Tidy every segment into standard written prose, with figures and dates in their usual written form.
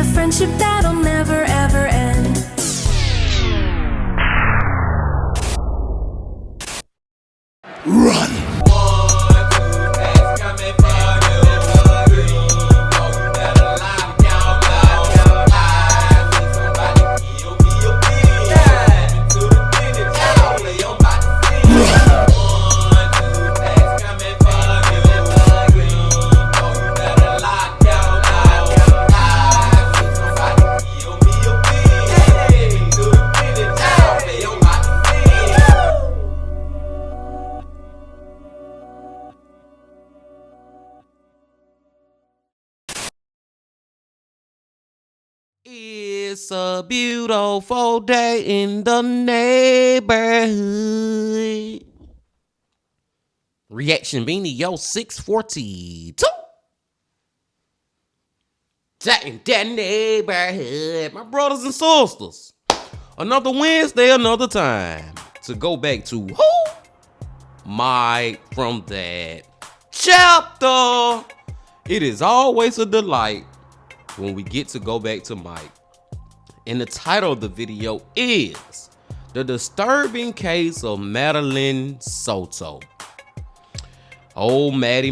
a friendship that'll never ever end. Run! It's a beautiful day in the neighborhood. Reaction Beanie, yo, 642. In that neighborhood, my brothers and sisters. Another Wednesday, another time to go back to who? Mike from that chapter. It is always a delight when we get to go back to Mike. And the title of the video is The Disturbing Case of Madeline Soto. Oh, Maddie,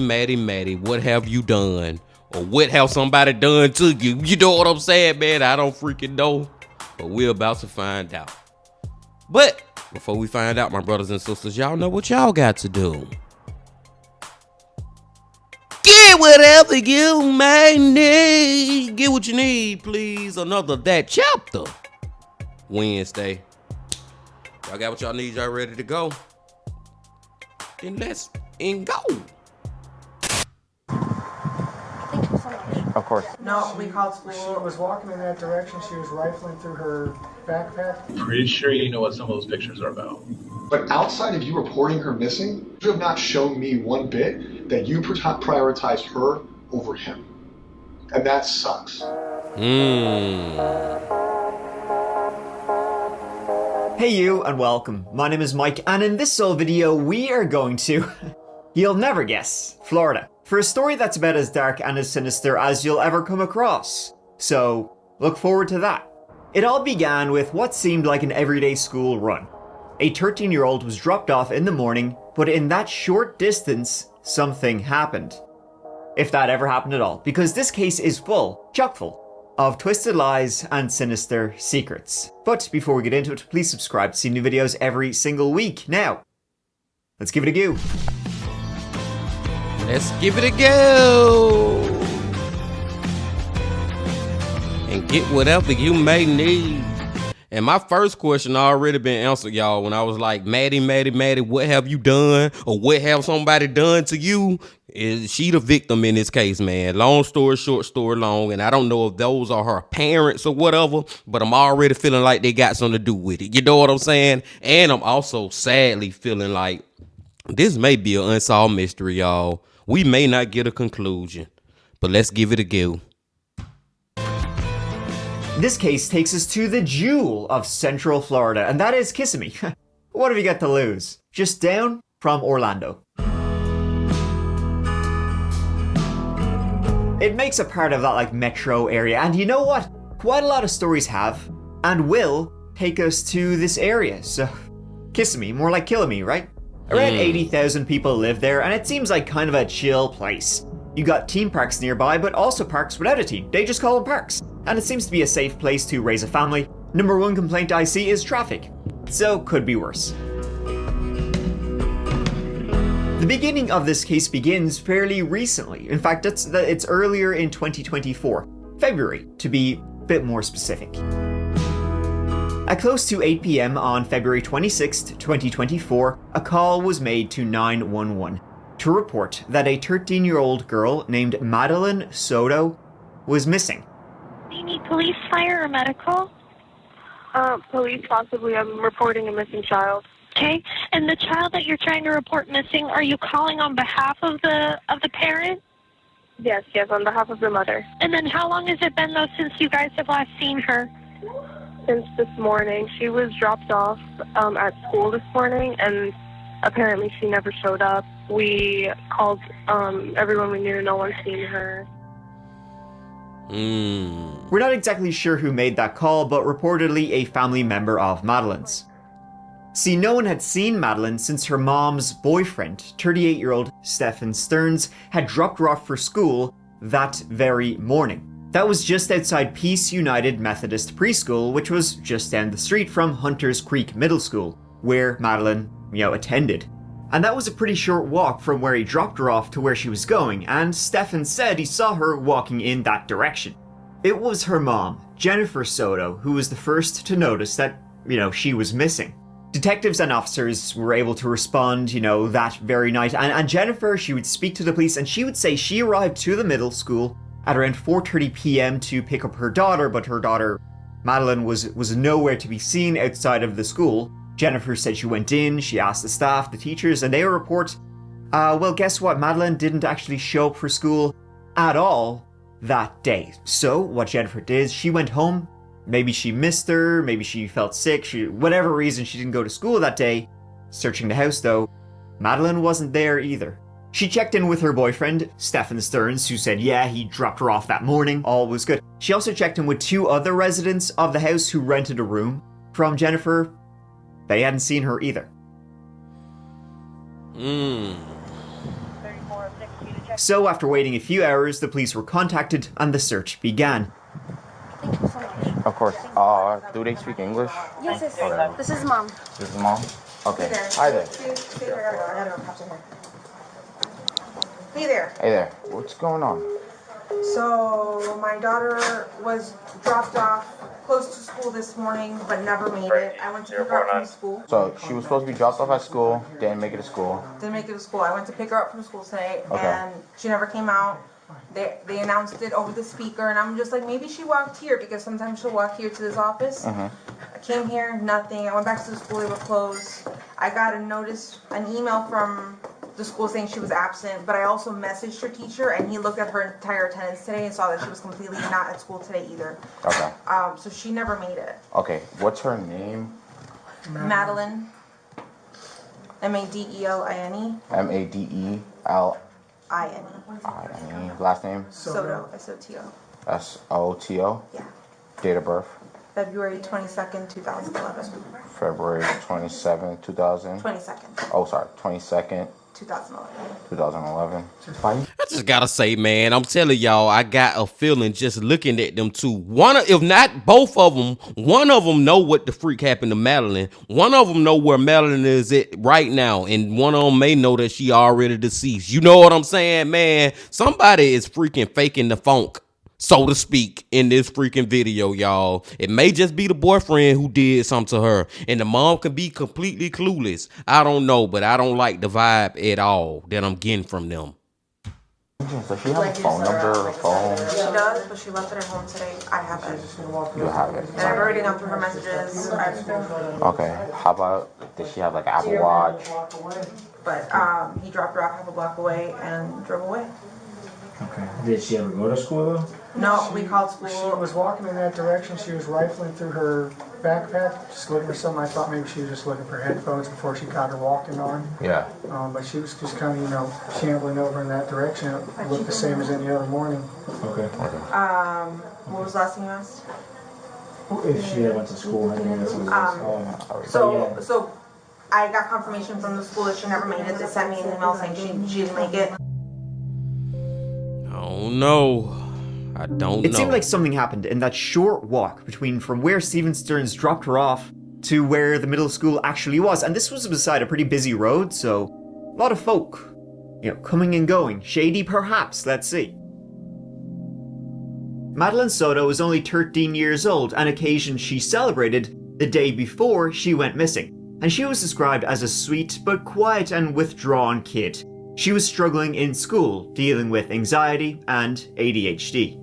what have you done? Or what have somebody done to you? You know what I'm saying, man? I don't freaking know. But we're about to find out. But before we find out, my brothers and sisters, y'all know what y'all got to do. Get whatever you may need. Get what you need, please. Another That Chapter Wednesday. Y'all got what y'all need. Y'all ready to go? Then let's go. Thank you so much. Of course. No, we called school. She was walking in that direction. She was rifling through her backpack. Pretty sure you know what some of those pictures are about. But outside of you reporting her missing, you have not shown me one bit that you prioritized her over him. And that sucks. Hey you, and welcome. My name is Mike, and in this sole video, we are going to, you'll never guess, Florida, for a story that's about as dark and as sinister as you'll ever come across. So, look forward to that. It all began with what seemed like an everyday school run. A 13-year-old was dropped off in the morning, but in that short distance, something happened. If that ever happened at all, because this case is chock full, of twisted lies and sinister secrets. But before we get into it, please subscribe to see new videos every single week. Now, let's give it a go. Let's give it a go. And get whatever you may need. And my first question already been answered, y'all, when I was like, Maddie, what have you done? Or what have somebody done to you? Is she the victim in this case, man? Long story short, story long. And I don't know if those are her parents or whatever, but I'm already feeling like they got something to do with it. You know what I'm saying? And I'm also sadly feeling like this may be an unsolved mystery, y'all. We may not get a conclusion, but let's give it a go. This case takes us to the jewel of Central Florida, and that is Kissimmee. What have you got to lose? Just down from Orlando. It makes a part of that like metro area, and you know what? Quite a lot of stories have, and will, take us to this area, so Kissimmee, more like Killamee, right? Around 80,000 people live there, and it seems like kind of a chill place. You got team parks nearby, but also parks without a team. They just call them parks. And it seems to be a safe place to raise a family. Number one complaint I see is traffic. So, could be worse. The beginning of this case begins fairly recently. In fact, it's earlier in 2024. February, to be a bit more specific. At close to 8 p.m. on February 26th, 2024, a call was made to 911 to report that a 13-year-old girl named Madeline Soto was missing. Do you need police, fire, or medical? Police, possibly. I'm reporting a missing child. Okay. And the child that you're trying to report missing, are you calling on behalf of the parent? Yes, on behalf of the mother. And then how long has it been, though, since you guys have last seen her? Since this morning. She was dropped off at school this morning, and apparently she never showed up. We called everyone we knew. No one's seen her. We're not exactly sure who made that call, but reportedly a family member of Madeline's. See, no one had seen Madeline since her mom's boyfriend, 38-year-old Stephen Stearns, had dropped her off for school that very morning. That was just outside Peace United Methodist Preschool, which was just down the street from Hunters Creek Middle School, where Madeline, attended. And that was a pretty short walk from where he dropped her off to where she was going, and Stephen said he saw her walking in that direction. It was her mom, Jennifer Soto, who was the first to notice that, she was missing. Detectives and officers were able to respond, that very night, and Jennifer, she would speak to the police, and she would say she arrived to the middle school at around 4:30 p.m. to pick up her daughter, but her daughter, Madeline, was nowhere to be seen outside of the school. Jennifer said she went in, she asked the staff, the teachers, and they report, well, guess what? Madeline didn't actually show up for school at all that day. So what Jennifer did, she went home. Maybe she missed her, maybe she felt sick, whatever reason she didn't go to school that day. Searching the house though, Madeline wasn't there either. She checked in with her boyfriend, Stephen Stearns, who said yeah, he dropped her off that morning, all was good. She also checked in with 2 other residents of the house who rented a room from Jennifer. They hadn't seen her either. So after waiting a few hours, the police were contacted and the search began. Thank you so much. Of course. Do they speak English? Yes. Okay. This is mom. This is mom? Okay. Hi there. Hey there. Hey there. What's going on? So my daughter was dropped off close to school this morning, but never made it. I went to pick her up from school. So she was supposed to be dropped off at school, didn't make it to school. Didn't make it to school. I went to pick her up from school today, Okay. and she never came out. They announced it over the speaker, and I'm just like, maybe she walked here, because sometimes she'll walk here to this office. I came here, nothing. I went back to the school, they were closed. I got an email from the school saying she was absent, but I also messaged her teacher, and he looked at her entire attendance today and saw that she was completely not at school today either. Okay. So she never made it. Okay. What's her name? Madeline. Madeline. Madeline. Last name? Soto. Soto. Soto? Yeah. Date of birth? February 22nd, 2011. February 27th, 2000? 22nd. Oh, sorry. 22nd. 2011. Fine. I just gotta say, man, I'm telling y'all, I got a feeling just looking at them two. If not both of them, one of them know what the freak happened to Madeline. One of them know where Madeline is at right now, and one of them may know that she already deceased. You know what I'm saying, man? Somebody is freaking faking the funk, so to speak, in this freaking video, y'all. It may just be the boyfriend who did something to her, and the mom could be completely clueless. I don't know, but I don't like the vibe at all that I'm getting from them. Does she have a phone number or a phone? She does, but she left it at home today. I have it. You have it. And I've already gone through her messages. Okay. How about, does she have like an Apple Watch? But he dropped her off half a block away and drove away. Okay. Did she ever go to school though? No, we called school. She was walking in that direction. She was rifling through her backpack, just looking for something. I thought maybe she was just looking for headphones before she got her walking on. Yeah. But she was just kind of, shambling over in that direction. It looked the same as any other morning. Okay. What was the last thing you asked? If she went to school, I think that's what it was. So I got confirmation from the school that she never made it. They sent me an email saying she didn't make it. Oh no. I don't know. It seemed like something happened in that short walk from where Stephen Stearns dropped her off to where the middle school actually was. And this was beside a pretty busy road, so a lot of folk, coming and going. Shady perhaps, let's see. Madeline Soto was only 13 years old, an occasion she celebrated the day before she went missing. And she was described as a sweet but quiet and withdrawn kid. She was struggling in school, dealing with anxiety and ADHD.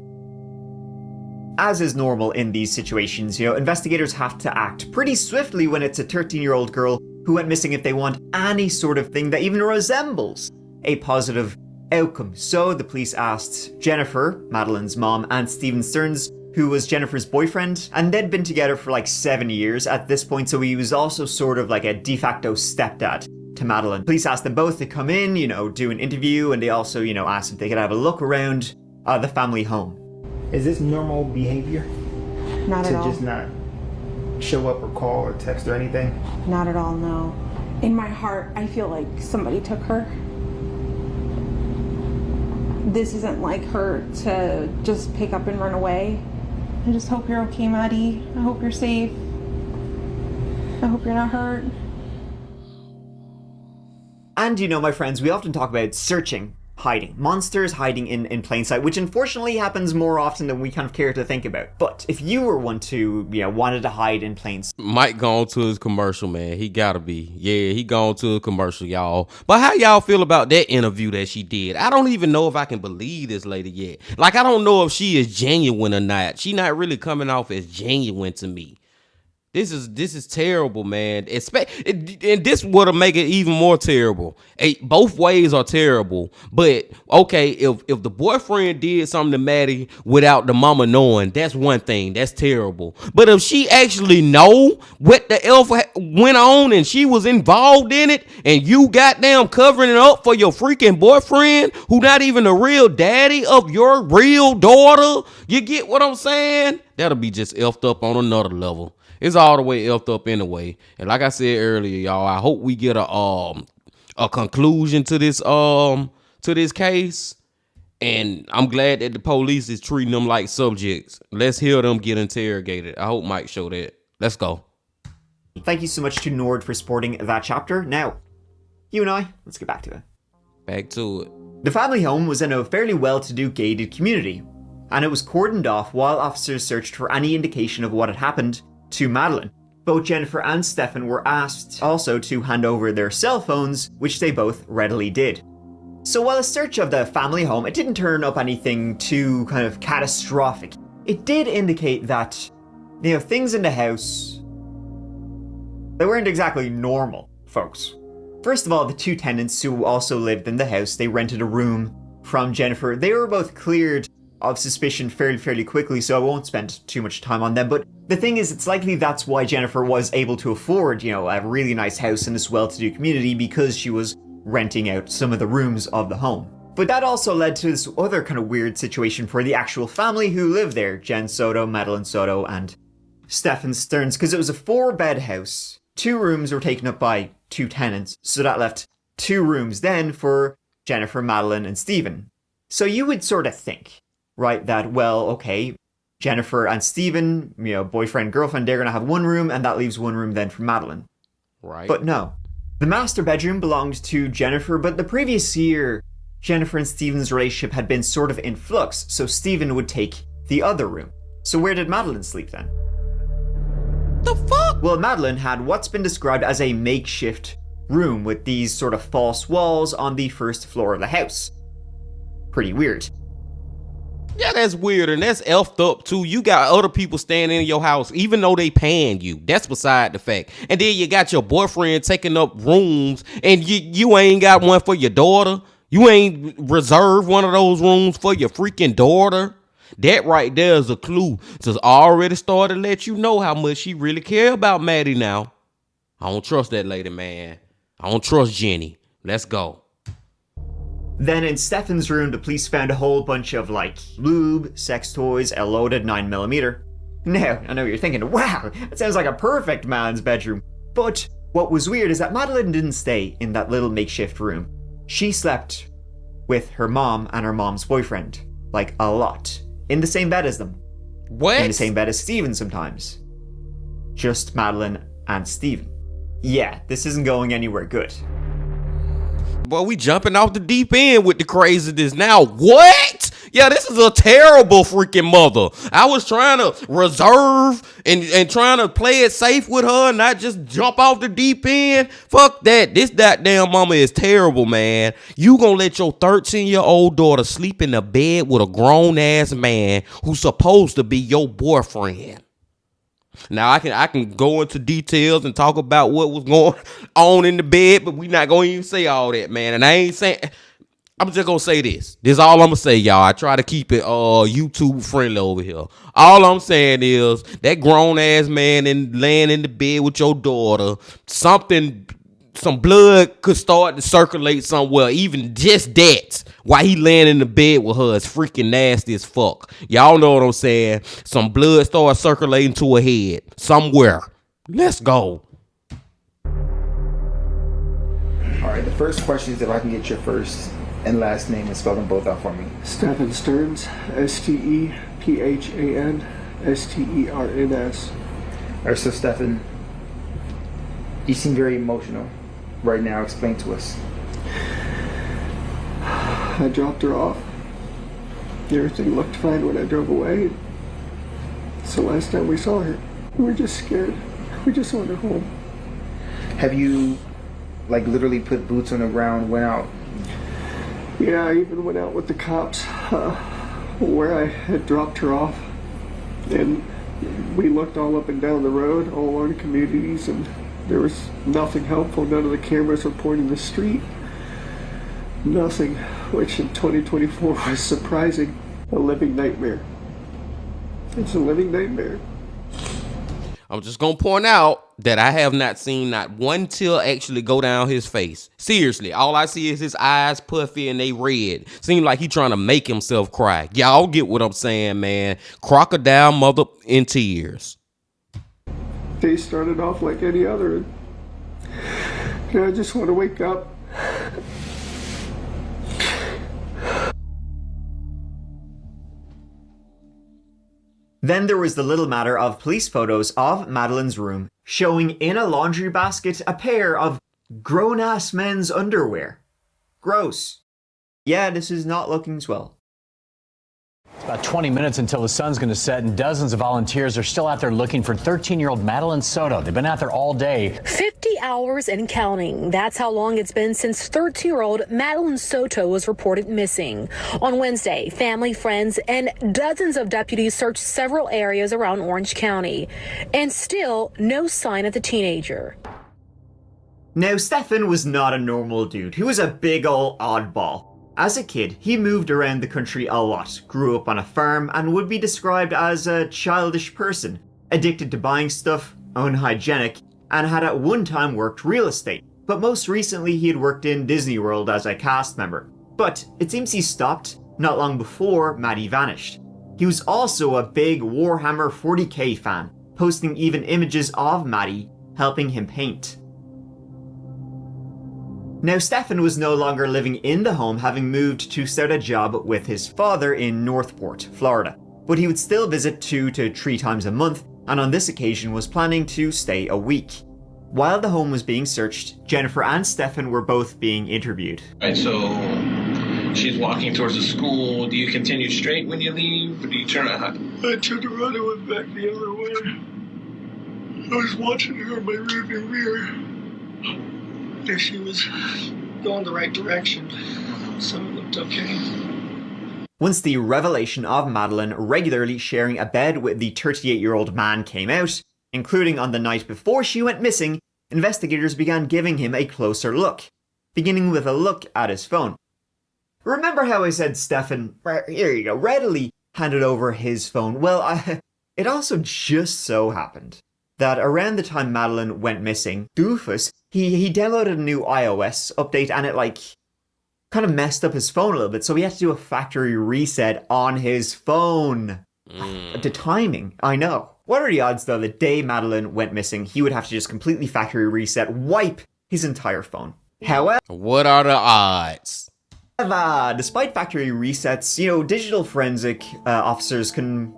As is normal in these situations, investigators have to act pretty swiftly when it's a 13-year-old girl who went missing if they want any sort of thing that even resembles a positive outcome. So the police asked Jennifer, Madeline's mom, and Stephen Stearns, who was Jennifer's boyfriend, and they'd been together for like 7 years at this point, so he was also sort of like a de facto stepdad to Madeline. Police asked them both to come in, do an interview, and they also, asked if they could have a look around the family home. Is this normal behavior? Not at all. To just not show up or call or text or anything? Not at all, no. In my heart, I feel like somebody took her. This isn't like her to just pick up and run away. I just hope you're okay, Maddie. I hope you're safe. I hope you're not hurt. And you know, my friends, we often talk about searching, hiding, monsters hiding in plain sight, which unfortunately happens more often than we kind of care to think about. But if you were one to, wanted to hide in plain sight. Mike gone to his commercial, man. He gotta be. Yeah, he gone to a commercial, y'all. But how y'all feel about that interview that she did? I don't even know if I can believe this lady yet. Like, I don't know if she is genuine or not. She not really coming off as genuine to me. This is terrible, man. And this would have make it even more terrible. Both ways are terrible. But okay, if the boyfriend did something to Maddie without the mama knowing, that's one thing. That's terrible. But if she actually know what the elf went on and she was involved in it, and you goddamn covering it up for your freaking boyfriend who not even the real daddy of your real daughter, you get what I'm saying? That'll be just elfed up on another level. It's all the way elfed up anyway. And like I said earlier, y'all, I hope we get a conclusion to this case. And I'm glad that the police is treating them like subjects. Let's hear them get interrogated. I hope Mike show that. Let's go. Thank you so much to Nord for supporting that chapter. Now, you and I, let's get back to it. Back to it. The family home was in a fairly well-to-do gated community, and it was cordoned off while officers searched for any indication of what had happened to Madeline. Both Jennifer and Stefan were asked also to hand over their cell phones, which they both readily did. So while a search of the family home, it didn't turn up anything too kind of catastrophic. It did indicate that, things in the house, they weren't exactly normal, folks. First of all, the two tenants who also lived in the house, they rented a room from Jennifer. They were both cleared of suspicion fairly quickly, so I won't spend too much time on them. But the thing is, it's likely that's why Jennifer was able to afford, a really nice house in this well-to-do community, because she was renting out some of the rooms of the home. But that also led to this other kind of weird situation for the actual family who lived there, Jen Soto, Madeline Soto, and Stefan Stearns, because it was a 4-bed house. 2 rooms were taken up by 2 tenants, so that left 2 rooms then for Jennifer, Madeline, and Stephen. So you would sort of think, right, that, well, okay, Jennifer and Stephen, boyfriend, girlfriend, they're going to have 1 room, and that leaves 1 room then for Madeline. Right. But no. The master bedroom belonged to Jennifer, but the previous year, Jennifer and Stephen's relationship had been sort of in flux, so Stephen would take the other room. So where did Madeline sleep then? The fuck? Well, Madeline had what's been described as a makeshift room with these sort of false walls on the first floor of the house. Pretty weird. Yeah, that's weird, and that's elfed up too. You got other people staying in your house, even though they paying you. That's beside the fact. And then you got your boyfriend taking up rooms, and you ain't got one for your daughter. You ain't reserved one of those rooms for your freaking daughter. That right there is a clue. So it's already started to let you know how much she really care about Maddie now. I don't trust that lady, man. I don't trust Jenny. Let's go. Then in Stefan's room, the police found a whole bunch of lube, sex toys, a loaded 9mm. Now, I know you're thinking, wow, that sounds like a perfect man's bedroom. But what was weird is that Madeline didn't stay in that little makeshift room. She slept with her mom and her mom's boyfriend, a lot. In the same bed as them. What? In the same bed as Stephen sometimes. Just Madeline and Stephen. Yeah, this isn't going anywhere good. Boy, we jumping off the deep end with the craziness now. What? Yeah, this is a terrible freaking mother. I was trying to reserve and trying to play it safe with her, not just jump off the deep end. Fuck that. This goddamn mama is terrible, man. You gonna let your 13-year-old daughter sleep in the bed with a grown-ass man who's supposed to be your boyfriend. Now, I can go into details and talk about what was going on in the bed, but we not going to even say all that, man. And I ain't saying... I'm just going to say this. This is all I'm going to say, y'all. I try to keep it YouTube friendly over here. All I'm saying is that grown-ass man laying in the bed with your daughter, something some blood could start to circulate somewhere. Even just that, while he laying in the bed with her, is freaking nasty as fuck. Y'all know what I'm saying? Some blood started circulating to her head somewhere. Let's go. All right, the first question is if I can get your first and last name and spell them both out for me. Stephen Stearns, Stephansterns. All right, so Stephen, you seem very emotional right now. Explain to us. I dropped her off. Everything looked fine when I drove away. So last time we saw her, we were just scared. We just wanted her home. Have you, like, literally put boots on the ground, went out? Yeah, I even went out with the cops where I had dropped her off. And we looked all up and down the road, all along the communities, and there was nothing helpful. None of the cameras were pointing the street. Nothing, which in 2024 was surprising. A living nightmare. It's a living nightmare. I'm just gonna point out that I have not seen not one tear actually go down his face. Seriously, all I see is his eyes puffy and they red. Seem like he trying to make himself cry. Y'all get what I'm saying, man. Crocodile mother in tears. They started off like any other. And I just want to wake up. Then there was the little matter of police photos of Madeline's room showing in a laundry basket a pair of grown-ass men's underwear. Gross. Yeah, this is not looking swell. It's about 20 minutes until the sun's going to set, and dozens of volunteers are still out there looking for 13-year-old Madeline Soto. They've been out there all day. 50 hours and counting. That's how long it's been since 13-year-old Madeline Soto was reported missing. On Wednesday, family, friends, and dozens of deputies searched several areas around Orange County. And still, no sign of the teenager. Now, Stephen was not a normal dude. He was a big ol' oddball. As a kid, he moved around the country a lot, grew up on a farm, and would be described as a childish person, addicted to buying stuff, unhygienic, and had at one time worked real estate. But most recently he had worked in Disney World as a cast member. But it seems he stopped not long before Maddie vanished. He was also a big Warhammer 40k fan, posting even images of Maddie helping him paint. Now, Stephen was no longer living in the home, having moved to start a job with his father in Northport, Florida. But he would still visit 2 to 3 times a month, and on this occasion was planning to stay a week. While the home was being searched, Jennifer and Stephen were both being interviewed. Right, so she's walking towards the school. Do you continue straight when you leave, or do you turn around? I turned around and went back the other way. I was watching her in my rearview mirror. And she was going the right direction, so it looked okay. Once the revelation of Madeline regularly sharing a bed with the 38-year-old man came out, including on the night before she went missing, investigators began giving him a closer look, beginning with a look at his phone. Remember how I said Stephen, here you go, readily handed over his phone? Well, it also just so happened that around the time Madeline went missing, Doofus, he downloaded a new iOS update and it kind of messed up his phone a little bit, so he had to do a factory reset on his phone. The timing, I know. What are the odds though, the day Madeline went missing, he would have to just completely factory reset, wipe his entire phone. However, what are the odds? Despite factory resets, digital forensic officers can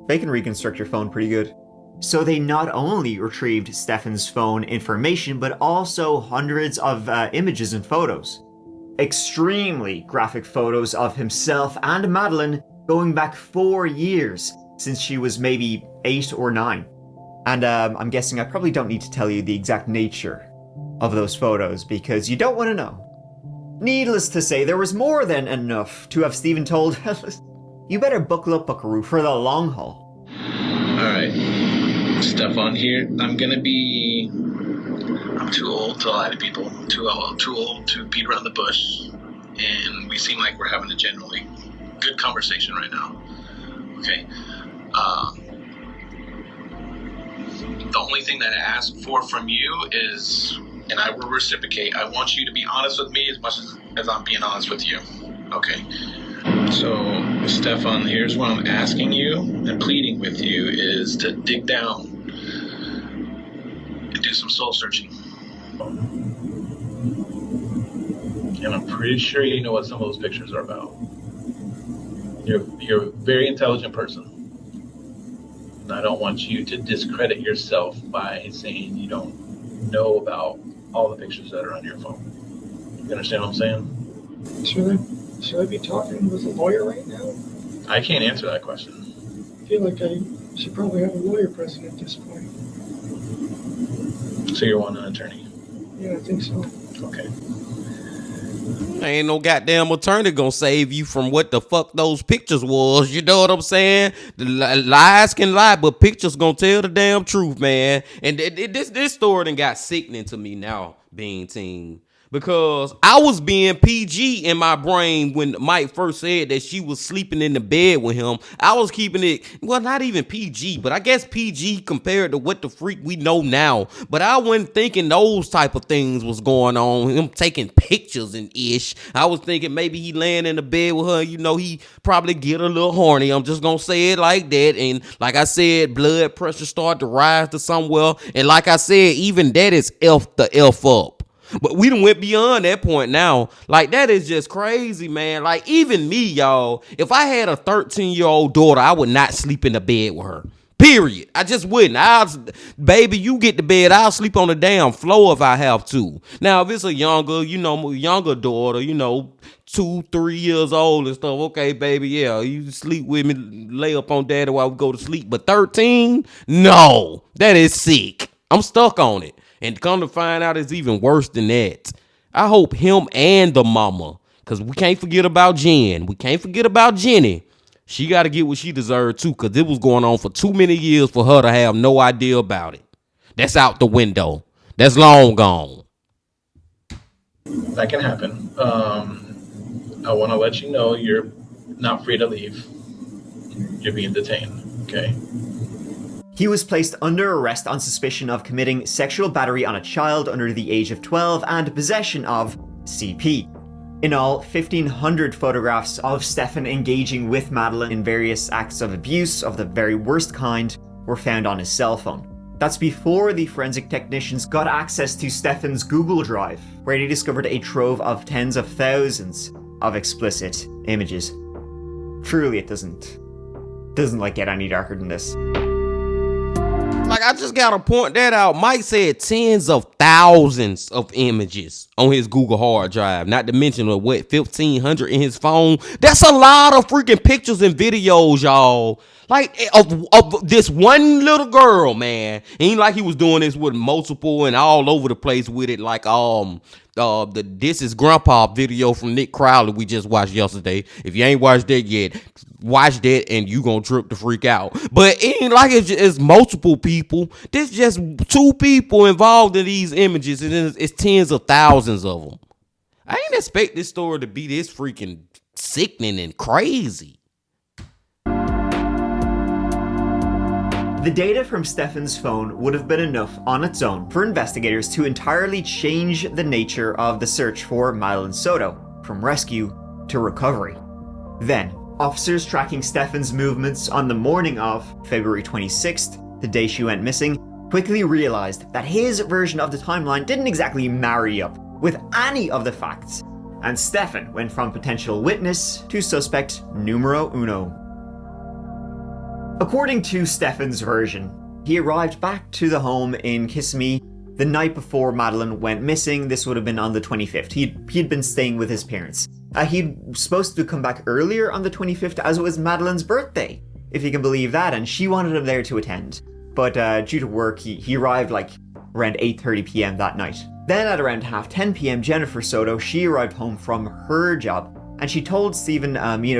reconstruct your phone pretty good. So they not only retrieved Stephen's phone information, but also hundreds of images and photos. Extremely graphic photos of himself and Madeline going back 4 years, since she was maybe 8 or 9. And I'm guessing I probably don't need to tell you the exact nature of those photos, because you don't want to know. Needless to say, there was more than enough to have Stephen told, you better buckle up, buckaroo, for the long haul. Alright. Stuff on here. I'm too old to lie to people. I'm too old to beat around the bush. And we seem like we're having a generally good conversation right now. Okay. The only thing that I ask for from you is and I will reciprocate. I want you to be honest with me as much as I'm being honest with you. Okay. So, Stefan, here's what I'm asking you and pleading with you is to dig down and do some soul searching. And I'm pretty sure you know what some of those pictures are about. You're a very intelligent person. And I don't want you to discredit yourself by saying you don't know about all the pictures that are on your phone. You understand what I'm saying? Should I be talking with a lawyer right now? I can't answer that question. I feel like I should probably have a lawyer present at this point. So you're wanting an attorney? Yeah, I think so. Okay. Ain't no goddamn attorney gonna save you from what the fuck those pictures was. You know what I'm saying? The lies can lie, but pictures gonna tell the damn truth, man. And this story done got sickening to me now, being team. Because I was being PG in my brain when Mike first said that she was sleeping in the bed with him. I was keeping it, well, not even PG, but I guess PG compared to what the freak we know now. But I wasn't thinking those type of things was going on. Him taking pictures and ish. I was thinking maybe he laying in the bed with her. You know, he probably get a little horny. I'm just going to say it like that. And like I said, blood pressure started to rise to somewhere. And like I said, even that is F the F up. But we done went beyond that point now. Like, that is just crazy, man. Like, even me, y'all, if I had a 13-year-old daughter, I would not sleep in the bed with her. Period. I just wouldn't. Baby, you get to bed, I'll sleep on the damn floor if I have to. Now, if it's a younger daughter, 2, 3 years old and stuff, okay, baby, yeah, you sleep with me, lay up on daddy while we go to sleep. But 13? No, that is sick. I'm stuck on it. And come to find out, it's even worse than that. I hope him and the mama, because we can't forget about Jen. We can't forget about Jenny. She got to get what she deserved too, because it was going on for too many years for her to have no idea about it. That's out the window. That's long gone. That can happen. I want to let you know you're not free to leave. You're being detained, okay? He was placed under arrest on suspicion of committing sexual battery on a child under the age of 12 and possession of CP. In all, 1,500 photographs of Stefan engaging with Madeline in various acts of abuse of the very worst kind were found on his cell phone. That's before the forensic technicians got access to Stefan's Google Drive, where they discovered a trove of tens of thousands of explicit images. Truly, it doesn't get any darker than this. Like, I just gotta point that out. Mike said tens of thousands of images on his Google hard drive. Not to mention 1,500 in his phone. That's a lot of freaking pictures and videos, y'all. Like, of this one little girl, man. Ain't like he was doing this with multiple and all over the place with it. Like, the This Is Grandpa video from Nick Crowley we just watched yesterday. If you ain't watched that yet, watch that and you gonna trip the freak out. But it ain't like it's multiple people. There's just 2 people involved in these images, and it's tens of thousands of them. I ain't expect this story to be this freaking sickening and crazy. The data from Stefan's phone would have been enough on its own for investigators to entirely change the nature of the search for Madeline Soto, from rescue to recovery. Then, officers tracking Stefan's movements on the morning of February 26th, the day she went missing, quickly realized that his version of the timeline didn't exactly marry up with any of the facts, and Stefan went from potential witness to suspect numero uno. According to Stefan's version, he arrived back to the home in Kissimmee the night before Madeline went missing. This would have been on the 25th. He'd been staying with his parents. He'd supposed to come back earlier on the 25th as it was Madeline's birthday, if you can believe that, and she wanted him there to attend. But due to work, he arrived like around 8:30 p.m. that night. Then at around 10:30 p.m, Jennifer Soto, she arrived home from her job. And she told Stephen,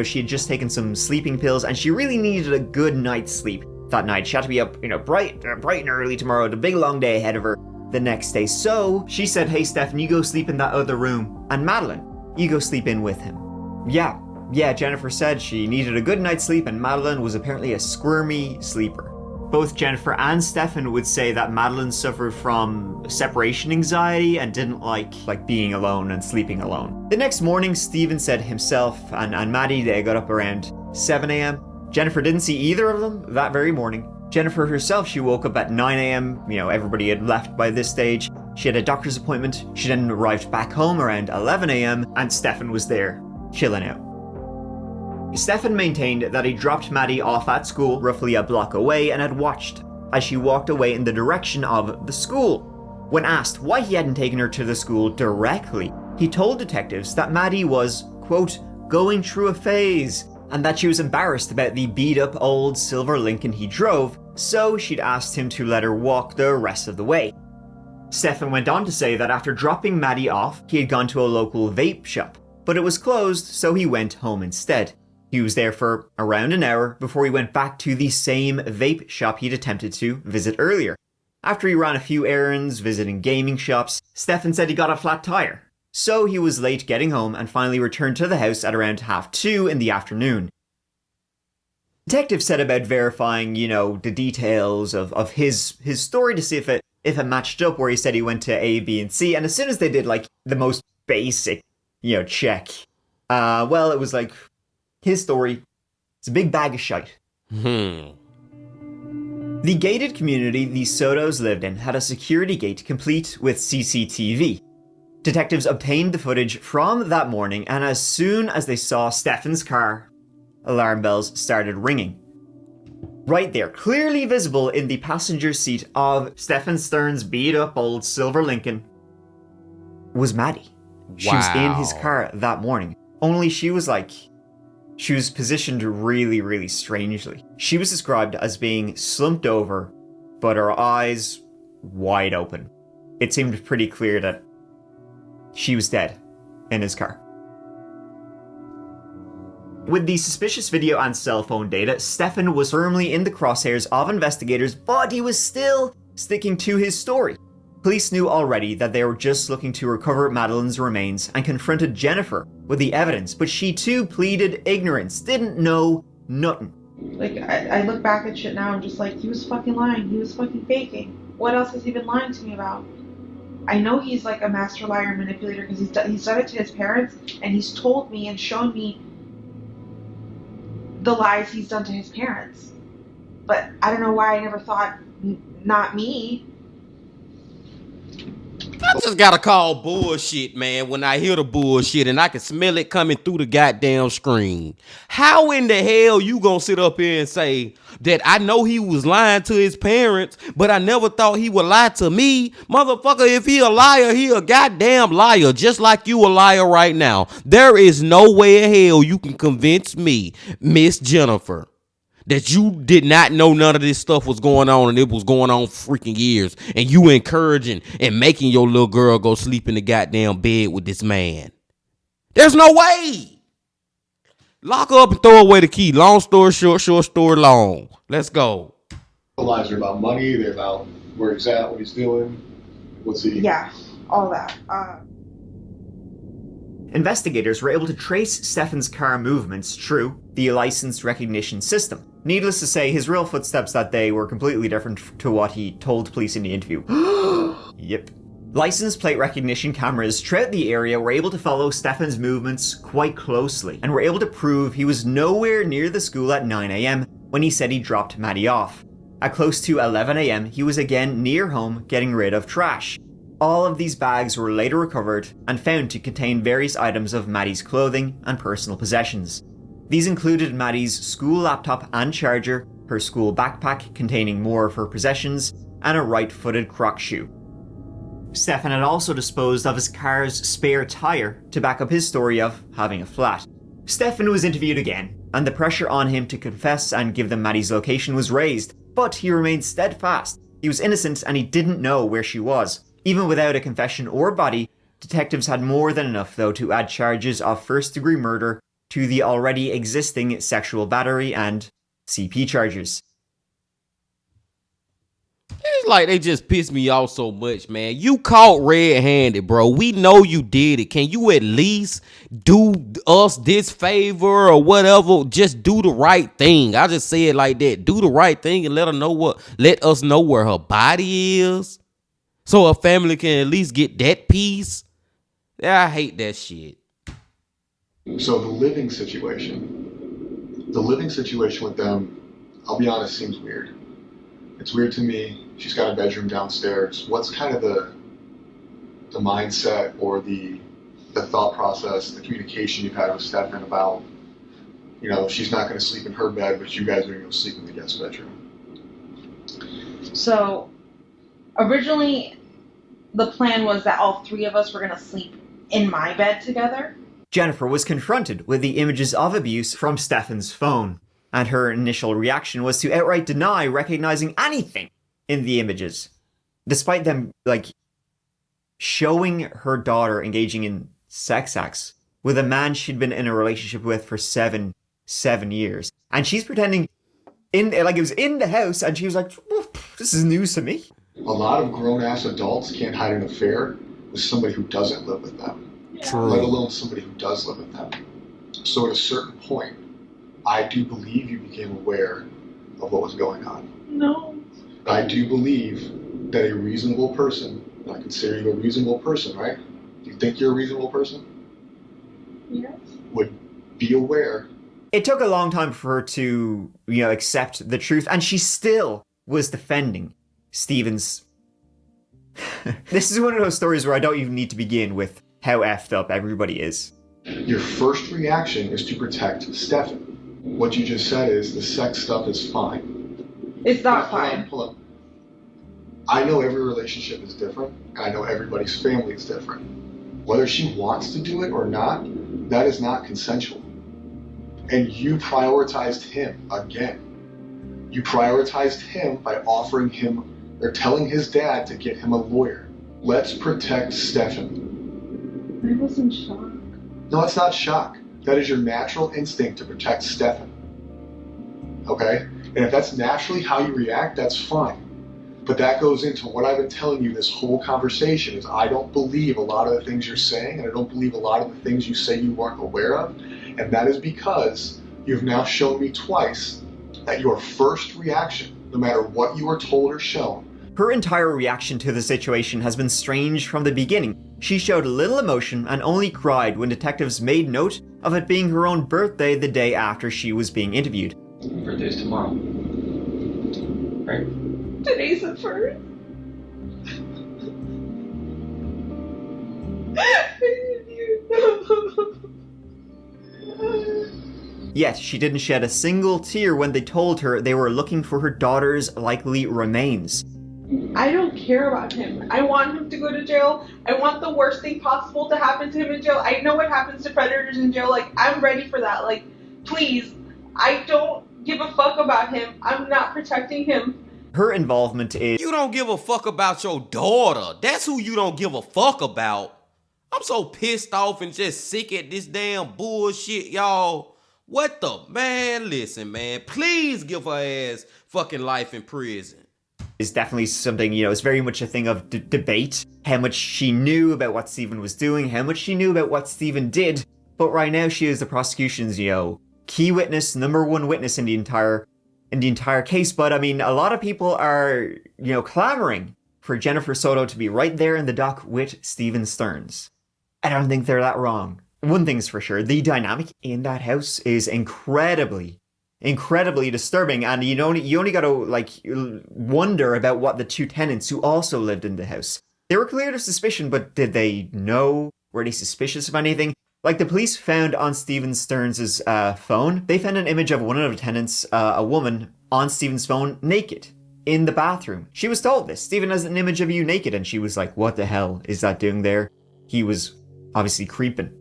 she had just taken some sleeping pills and she really needed a good night's sleep that night. She had to be up, bright and early tomorrow, the big long day ahead of her the next day. So she said, hey, Stefan, you go sleep in that other room. And Madeline, you go sleep in with him. Yeah, Jennifer said she needed a good night's sleep and Madeline was apparently a squirmy sleeper. Both Jennifer and Stefan would say that Madeline suffered from separation anxiety and didn't like being alone and sleeping alone. The next morning, Stephen said himself and Maddie, they got up around 7 a.m. Jennifer didn't see either of them that very morning. Jennifer herself, she woke up at 9 a.m. You know, everybody had left by this stage. She had a doctor's appointment. She then arrived back home around 11 a.m. and Stefan was there, chilling out. Stefan maintained that he dropped Maddie off at school roughly a block away and had watched as she walked away in the direction of the school. When asked why he hadn't taken her to the school directly, he told detectives that Maddie was, quote, going through a phase, and that she was embarrassed about the beat-up old silver Lincoln he drove, so she'd asked him to let her walk the rest of the way. Stefan went on to say that after dropping Maddie off, he had gone to a local vape shop, but it was closed, so he went home instead. He was there for around an hour before he went back to the same vape shop he'd attempted to visit earlier. After he ran a few errands, visiting gaming shops, Stefan said he got a flat tire. So he was late getting home and finally returned to the house at around 2:30 in the afternoon. Detectives set about verifying, you know, the details of his story to see if it matched up, where he said he went to A, B, and C, and as soon as they did like the most basic, you know, check, well, it was like his story. It's a big bag of shite. The gated community the Sotos lived in had a security gate complete with CCTV. Detectives obtained the footage from that morning, and as soon as they saw Stefan's car, alarm bells started ringing. Right there, clearly visible in the passenger seat of Stefan Stern's beat-up old silver Lincoln, was Maddie. She was in his car that morning. Only she was positioned really, really strangely. She was described as being slumped over, but her eyes wide open. It seemed pretty clear that she was dead in his car. With the suspicious video and cell phone data, Stefan was firmly in the crosshairs of investigators, but he was still sticking to his story. Police knew already that they were just looking to recover Madeline's remains and confronted Jennifer with the evidence, but she too pleaded ignorance, didn't know nothing. Like, I look back at shit now, I'm just like, he was fucking lying, he was fucking faking. What else has he been lying to me about? I know he's like a master liar and manipulator because he's done it to his parents, and he's told me and shown me the lies he's done to his parents. But I don't know why I never thought, not me. I just gotta call bullshit, man, when I hear the bullshit and I can smell it coming through the goddamn screen. How in the hell you gonna sit up here and say that I know he was lying to his parents, but I never thought he would lie to me? Motherfucker, if he a liar, he a goddamn liar, just like you a liar right now. There is no way in hell you can convince me, Miss Jennifer, that you did not know none of this stuff was going on, and it was going on for freaking years, and you encouraging and making your little girl go sleep in the goddamn bed with this man. There's no way. Lock her up and throw away the key. Long story short, short story long. Let's go. The lies are about money. They're about where he's at, what he's doing. What's he? Yeah, all that. Investigators were able to trace Stefan's car movements through the license recognition system. Needless to say, his real footsteps that day were completely different to what he told police in the interview. Yep. License plate recognition cameras throughout the area were able to follow Stefan's movements quite closely and were able to prove he was nowhere near the school at 9 a.m. when he said he dropped Maddie off. At close to 11 a.m, he was again near home getting rid of trash. All of these bags were later recovered and found to contain various items of Maddie's clothing and personal possessions. These included Maddie's school laptop and charger, her school backpack containing more of her possessions, and a right-footed croc shoe. Stefan had also disposed of his car's spare tire to back up his story of having a flat. Stefan was interviewed again, and the pressure on him to confess and give them Maddie's location was raised, but he remained steadfast. He was innocent and he didn't know where she was. Even without a confession or body, detectives had more than enough, though, to add charges of first-degree murder to the already existing sexual battery and CP charges. It's like they just pissed me off so much, man. You caught red-handed, bro. We know you did it. Can you at least do us this favor or whatever? Just do the right thing. I just say it like that. Do the right thing and let us know where her body is, so her family can at least get that peace. Yeah, I hate that shit. So the living situation with them, I'll be honest, seems weird. It's weird to me. She's got a bedroom downstairs. What's kind of the mindset or the thought process, the communication you've had with Stefan about, you know, she's not going to sleep in her bed, but you guys are going to go sleep in the guest bedroom? So originally the plan was that all three of us were going to sleep in my bed together. Jennifer was confronted with the images of abuse from Stefan's phone, and her initial reaction was to outright deny recognizing anything in the images, despite them, like, showing her daughter engaging in sex acts with a man she'd been in a relationship with for seven years. And she's pretending it was in the house, and she was like, this is news to me. A lot of grown-ass adults can't hide an affair with somebody who doesn't live with them. True. Let alone somebody who does live with them. So at a certain point, I do believe you became aware of what was going on. No. I do believe that a reasonable person, and I consider you a reasonable person, right? Do you think you're a reasonable person? Yes. Would be aware. It took a long time for her to, accept the truth, and she still was defending Stephen's... This is one of those stories where I don't even need to begin with how effed up everybody is. Your first reaction is to protect Stefan. What you just said is the sex stuff is fine. It's not fine. Hold on. I know every relationship is different, and I know everybody's family is different. Whether she wants to do it or not, that is not consensual. And you prioritized him again. You prioritized him by offering him or telling his dad to get him a lawyer. Let's protect Stefan. I was in shock. No, that's not shock. That is your natural instinct to protect Stefan. Okay? And if that's naturally how you react, that's fine. But that goes into what I've been telling you this whole conversation is I don't believe a lot of the things you're saying, and I don't believe a lot of the things you say you weren't aware of. And that is because you've now shown me twice that your first reaction, no matter what you were told or shown, her entire reaction to the situation has been strange from the beginning. She showed little emotion and only cried when detectives made note of it being her own birthday the day after she was being interviewed. Birthday's tomorrow. Right? Today's the first. Yet she didn't shed a single tear when they told her they were looking for her daughter's likely remains. I don't care about him. I want him to go to jail. I want the worst thing possible to happen to him in jail. I know what happens to predators in jail. Like, I'm ready for that. Like, please. I don't give a fuck about him. I'm not protecting him. Her involvement is... You don't give a fuck about your daughter. That's who you don't give a fuck about. I'm so pissed off and just sick at this damn bullshit, y'all. What the... Man, listen, man. Please give her ass fucking life in prison. Is definitely something, it's very much a thing of debate. How much she knew about what Stephen was doing, how much she knew about what Stephen did. But right now she is the prosecution's, key witness, number one witness in the entire case. But I mean, a lot of people are, clamoring for Jennifer Soto to be right there in the dock with Stephen Stearns. I don't think they're that wrong. One thing's for sure, the dynamic in that house is incredibly disturbing, and you only gotta wonder about what the two tenants who also lived in the house. They were cleared of suspicion, but did they know? Were they suspicious of anything? Like, the police found on Stephen Stearns' phone, they found an image of one of the tenants, a woman, on Stephen's phone, naked, in the bathroom. She was told this. Stephen has an image of you naked, and she was like, what the hell is that doing there? He was obviously creeping.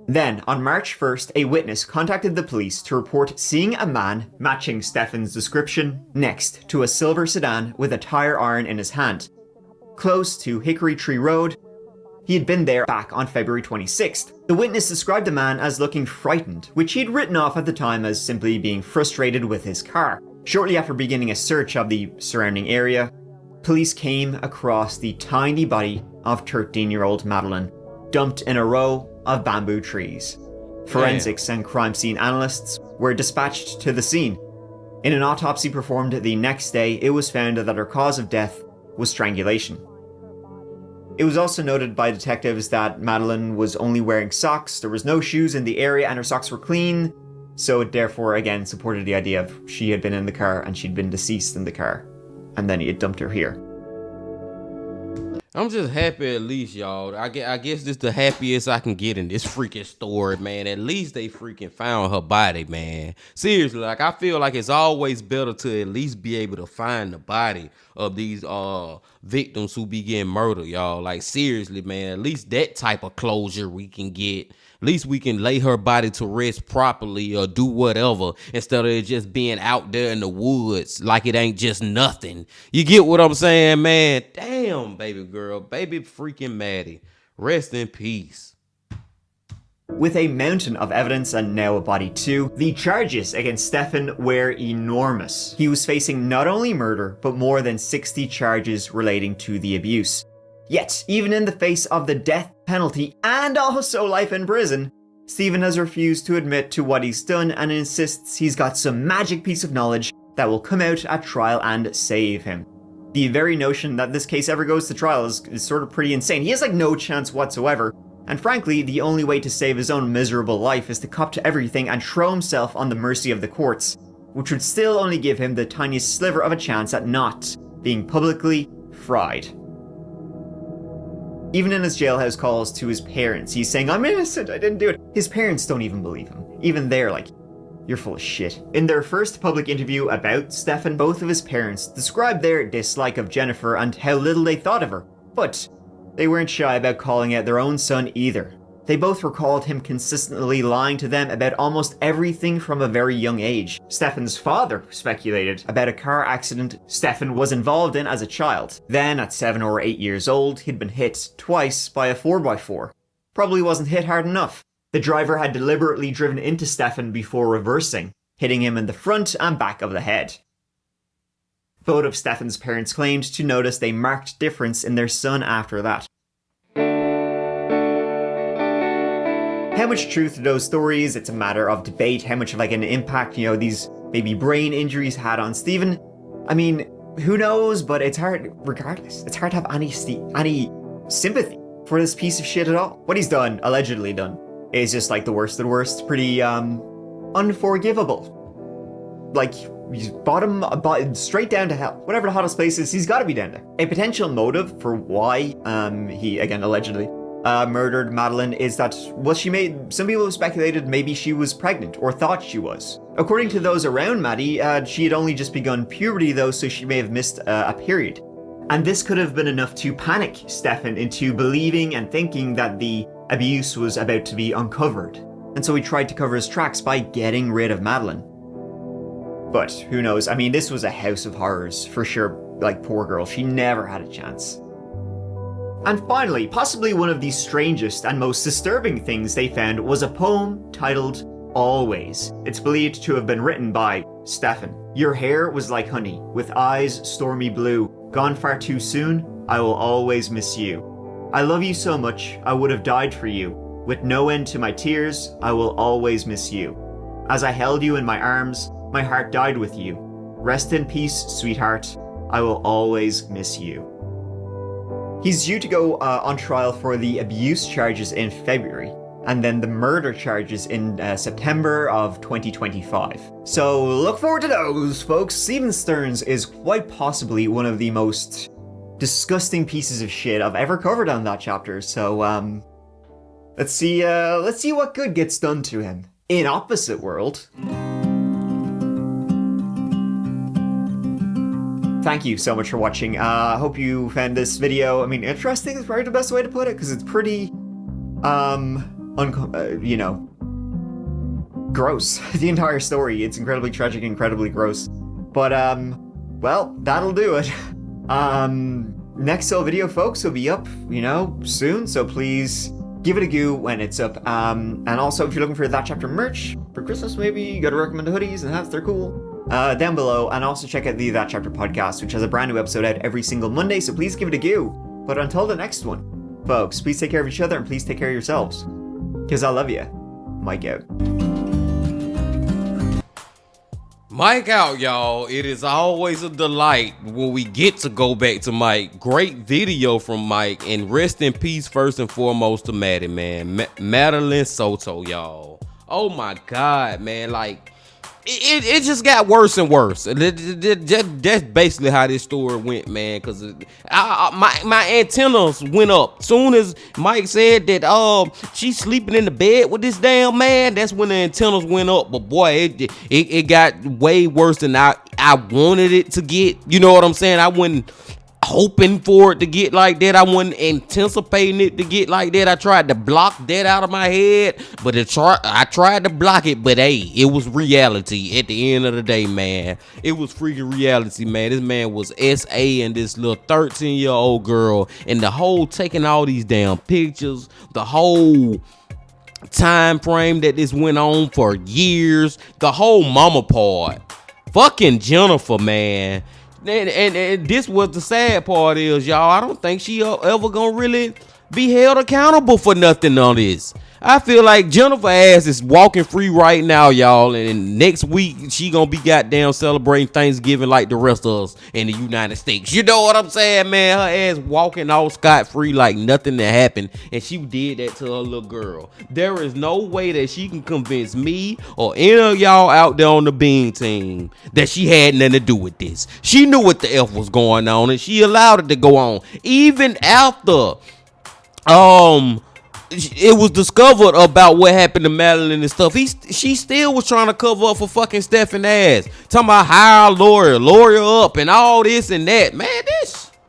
Then, on March 1st, a witness contacted the police to report seeing a man matching Stefan's description next to a silver sedan with a tire iron in his hand, close to Hickory Tree Road. He had been there back on February 26th. The witness described the man as looking frightened, which he'd written off at the time as simply being frustrated with his car. Shortly after beginning a search of the surrounding area, police came across the tiny body of 13-year-old Madeline, dumped in a row of bamboo trees. Forensics and crime scene analysts were dispatched to the scene. In an autopsy performed the next day, it was found that her cause of death was strangulation. It was also noted by detectives that Madeline was only wearing socks, there was no shoes in the area, and her socks were clean, so it therefore again supported the idea of she had been in the car and she'd been deceased in the car, and then he had dumped her here. I'm just happy at least, y'all. I guess this is the happiest I can get in this freaking story, man. At least they freaking found her body, man. Seriously, like, I feel like it's always better to at least be able to find the body of these victims who be getting murdered, y'all. Like, seriously, man, at least that type of closure we can get. At least we can lay her body to rest properly or do whatever instead of it just being out there in the woods like it ain't just nothing. You get what I'm saying, man? Damn, baby girl, baby freaking Maddie. Rest in peace. With a mountain of evidence and now a body too, the charges against Stefan were enormous. He was facing not only murder, but more than 60 charges relating to the abuse. Yet, even in the face of the death penalty and also life in prison, Stephen has refused to admit to what he's done and insists he's got some magic piece of knowledge that will come out at trial and save him. The very notion that this case ever goes to trial is sort of pretty insane. He has like no chance whatsoever, and frankly, the only way to save his own miserable life is to cop to everything and throw himself on the mercy of the courts, which would still only give him the tiniest sliver of a chance at not being publicly fried. Even in his jailhouse calls to his parents, he's saying, "I'm innocent, I didn't do it." His parents don't even believe him. Even they're like, "You're full of shit." In their first public interview about Stefan, both of his parents described their dislike of Jennifer and how little they thought of her. But they weren't shy about calling out their own son either. They both recalled him consistently lying to them about almost everything from a very young age. Stefan's father speculated about a car accident Stefan was involved in as a child. Then, at 7 or 8 years old, he'd been hit twice by a 4x4. Probably wasn't hit hard enough. The driver had deliberately driven into Stefan before reversing, hitting him in the front and back of the head. Both of Stefan's parents claimed to notice a marked difference in their son after that. How much truth to those stories, it's a matter of debate. How much of like an impact, these maybe brain injuries had on Stephen. I mean, who knows, but it's hard, regardless. It's hard to have any sympathy for this piece of shit at all. What he's done, allegedly done, is just like the worst of the worst. Pretty, unforgivable. Like, he's bottom, straight down to hell. Whatever the hottest place is, he's gotta be down there. A potential motive for why, he, again, allegedly, murdered Madeline is that, well, some people speculated maybe she was pregnant or thought she was. According to those around Maddie, she had only just begun puberty though, so she may have missed a period. And this could have been enough to panic Stefan into believing and thinking that the abuse was about to be uncovered. And so he tried to cover his tracks by getting rid of Madeline. But who knows? I mean, this was a house of horrors for sure. Like, poor girl, she never had a chance. And finally, possibly one of the strangest and most disturbing things they found was a poem titled Always. It's believed to have been written by Stefan. "Your hair was like honey, with eyes stormy blue. Gone far too soon, I will always miss you. I love you so much, I would have died for you. With no end to my tears, I will always miss you. As I held you in my arms, my heart died with you. Rest in peace, sweetheart. I will always miss you." He's due to go on trial for the abuse charges in February, and then the murder charges in September of 2025. So look forward to those, folks. Stephen Stearns is quite possibly one of the most disgusting pieces of shit I've ever covered on that chapter. So let's see what good gets done to him. In opposite world, thank you so much for watching. I hope you found this video, interesting is probably the best way to put it, because it's pretty, gross. The entire story, it's incredibly tragic, incredibly gross. But, well, that'll do it. Next solo video, folks, will be up, soon, so please give it a go when it's up. And also, if you're looking for that chapter merch for Christmas, maybe you gotta recommend the hoodies and hats, they're cool. down below, and also check out the That Chapter podcast, which has a brand new episode out every single Monday, so please give it a go. But until the next one, folks, please take care of each other and please take care of yourselves. Because I love you. Mike out. Mike out, y'all. It is always a delight when we get to go back to Mike. Great video from Mike, and rest in peace first and foremost to Maddie, man. Madeline Soto, y'all. Oh my God, man. Like, it just got worse and worse. That's basically how this story went, man. Cause my antennas went up soon as Mike said that she's sleeping in the bed with this damn man. That's when the antennas went up. But boy, it got way worse than I wanted it to get. You know what I'm saying? I wasn't hoping for it to get like that. I wasn't anticipating it to get like that. I tried to block that out of my head, but I tried to block it, but hey, it was reality at the end of the day, man. It was freaking reality, man. This man was SA and this little 13-year-old girl, and the whole taking all these damn pictures, the whole time frame that this went on for years, the whole mama part. Fucking Jennifer, man. And this was the sad part is, y'all, I don't think she ever gonna really be held accountable for nothing on this. I feel like Jennifer ass is walking free right now, y'all, and next week she gonna be goddamn celebrating Thanksgiving like the rest of us in the United States. You know what I'm saying, man? Her ass walking all scot-free like nothing that happened, and she did that to her little girl. There is no way that she can convince me or any of y'all out there on the Bean team that she had nothing to do with this. She knew what the F was going on, and she allowed it to go on even after it was discovered about what happened to Madeline and stuff. She still was trying to cover up for fucking Stephen ass. Talking about hire a lawyer up and all this and that.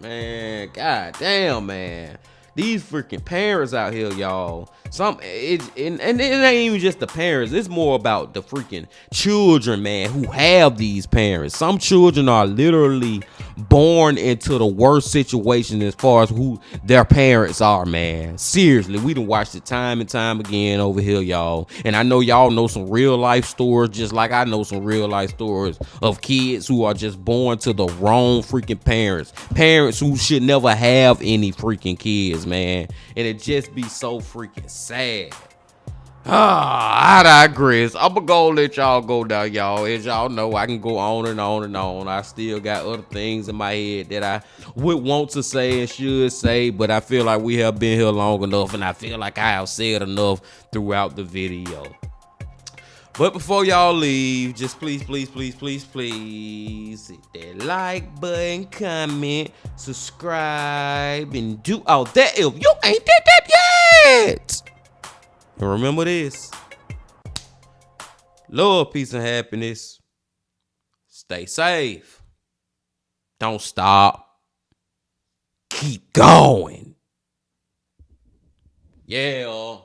Man, god damn, man. These freaking parents out here, y'all. And it ain't even just the parents. It's more about the freaking children, man, who have these parents. Some children are literally born into the worst situation as far as who their parents are, man. Seriously, we done watched it time and time again over here, y'all. And I know y'all know some real life stories, just like I know some real life stories of kids who are just born to the wrong freaking parents. Parents who should never have any freaking kids, man. And it just be so freaking sad. I digress. I'm gonna go let y'all go now, y'all. As y'all know, I can go on and on and on. I still got other things in my head that I would want to say and should say, but I feel like we have been here long enough, and I feel like I have said enough throughout the video. But before y'all leave, just please hit that like button, comment, subscribe, and do all that if you ain't did that yet. And remember this: love, peace, and happiness. Stay safe. Don't stop. Keep going. Yeah.